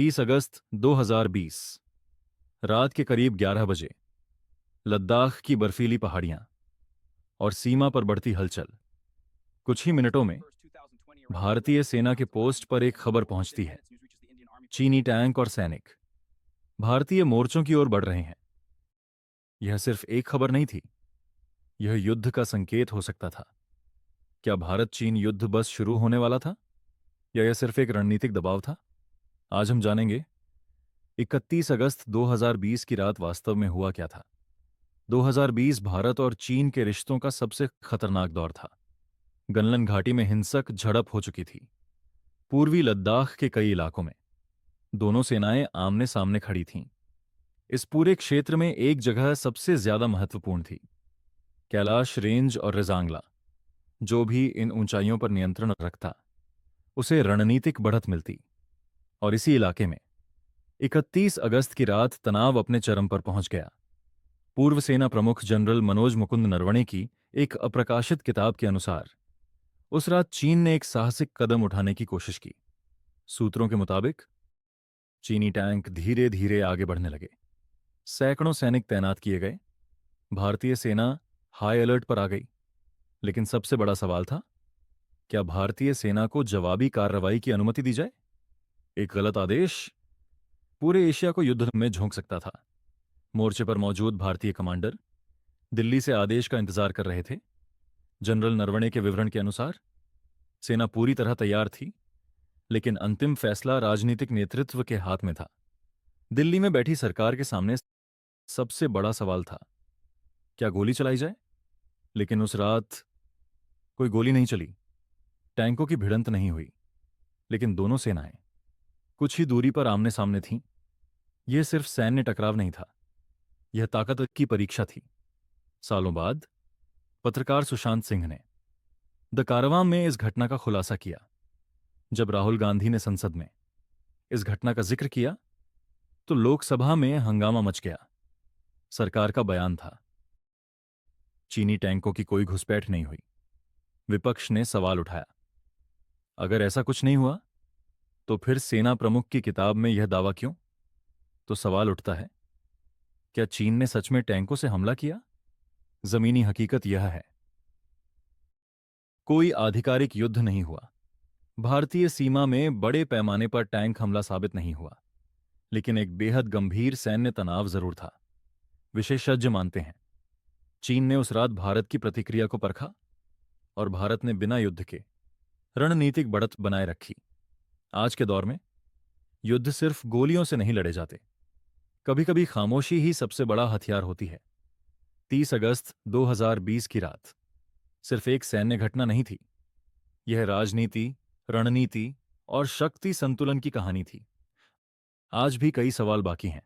30 अगस्त 2020 रात के करीब 11 बजे। लद्दाख की बर्फीली पहाड़ियां और सीमा पर बढ़ती हलचल। कुछ ही मिनटों में भारतीय सेना के पोस्ट पर एक खबर पहुंचती है। चीनी टैंक और सैनिक भारतीय मोर्चों की ओर बढ़ रहे हैं। यह सिर्फ एक खबर नहीं थी, यह युद्ध का संकेत हो सकता था। क्या भारत चीन युद्ध बस शुरू होने वाला था, या यह सिर्फ एक रणनीतिक दबाव था? आज हम जानेंगे 31 अगस्त 2020 की रात वास्तव में हुआ क्या था। 2020 भारत और चीन के रिश्तों का सबसे खतरनाक दौर था। गलवान घाटी में हिंसक झड़प हो चुकी थी। पूर्वी लद्दाख के कई इलाकों में दोनों सेनाएं आमने सामने खड़ी थीं। इस पूरे क्षेत्र में एक जगह सबसे ज्यादा महत्वपूर्ण थी, कैलाश रेंज और रेजांगला। जो भी इन ऊंचाइयों पर नियंत्रण रखता, उसे रणनीतिक बढ़त मिलती। और इसी इलाके में 31 अगस्त की रात तनाव अपने चरम पर पहुंच गया। पूर्व सेना प्रमुख जनरल मनोज मुकुंद नरवणे की एक अप्रकाशित किताब के अनुसार उस रात चीन ने एक साहसिक कदम उठाने की कोशिश की। सूत्रों के मुताबिक चीनी टैंक धीरे धीरे आगे बढ़ने लगे। सैकड़ों सैनिक तैनात किए गए। भारतीय सेना हाई अलर्ट पर आ गई। लेकिन सबसे बड़ा सवाल था, क्या भारतीय सेना को जवाबी कार्रवाई की अनुमति दी जाए? एक गलत आदेश पूरे एशिया को युद्ध में झोंक सकता था। मोर्चे पर मौजूद भारतीय कमांडर दिल्ली से आदेश का इंतजार कर रहे थे। जनरल नरवणे के विवरण के अनुसार सेना पूरी तरह तैयार थी, लेकिन अंतिम फैसला राजनीतिक नेतृत्व के हाथ में था। दिल्ली में बैठी सरकार के सामने सबसे बड़ा सवाल था, क्या गोली चलाई जाए? लेकिन उस रात कोई गोली नहीं चली। टैंकों की भिड़ंत नहीं हुई। लेकिन दोनों सेनाएं कुछ ही दूरी पर आमने सामने थीं। यह सिर्फ सैन्य टकराव नहीं था, यह ताकत की परीक्षा थी। सालों बाद पत्रकार सुशांत सिंह ने द कारवां में इस घटना का खुलासा किया। जब राहुल गांधी ने संसद में इस घटना का जिक्र किया, तो लोकसभा में हंगामा मच गया। सरकार का बयान था, चीनी टैंकों की कोई घुसपैठ नहीं हुई। विपक्ष ने सवाल उठाया, अगर ऐसा कुछ नहीं हुआ तो फिर सेना प्रमुख की किताब में यह दावा क्यों? तो सवाल उठता है, क्या चीन ने सच में टैंकों से हमला किया? जमीनी हकीकत यह है, कोई आधिकारिक युद्ध नहीं हुआ। भारतीय सीमा में बड़े पैमाने पर टैंक हमला साबित नहीं हुआ, लेकिन एक बेहद गंभीर सैन्य तनाव जरूर था। विशेषज्ञ मानते हैं, चीन ने उस रात भारत की प्रतिक्रिया को परखा और भारत ने बिना युद्ध के रणनीतिक बढ़त बनाए रखी। आज के दौर में युद्ध सिर्फ गोलियों से नहीं लड़े जाते, कभी कभी खामोशी ही सबसे बड़ा हथियार होती है। 30 अगस्त 2020 की रात सिर्फ एक सैन्य घटना नहीं थी, यह राजनीति, रणनीति और शक्ति संतुलन की कहानी थी। आज भी कई सवाल बाकी हैं।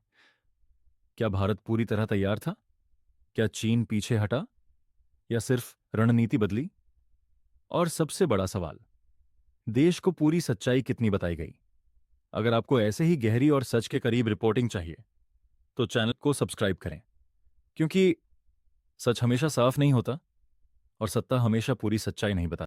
क्या भारत पूरी तरह तैयार था? क्या चीन पीछे हटा, या सिर्फ रणनीति बदली? और सबसे बड़ा सवाल, देश को पूरी सच्चाई कितनी बताई गई? अगर आपको ऐसे ही गहरी और सच के करीब रिपोर्टिंग चाहिए, तो चैनल को सब्सक्राइब करें, क्योंकि सच हमेशा साफ नहीं होता और सत्ता हमेशा पूरी सच्चाई नहीं बताती।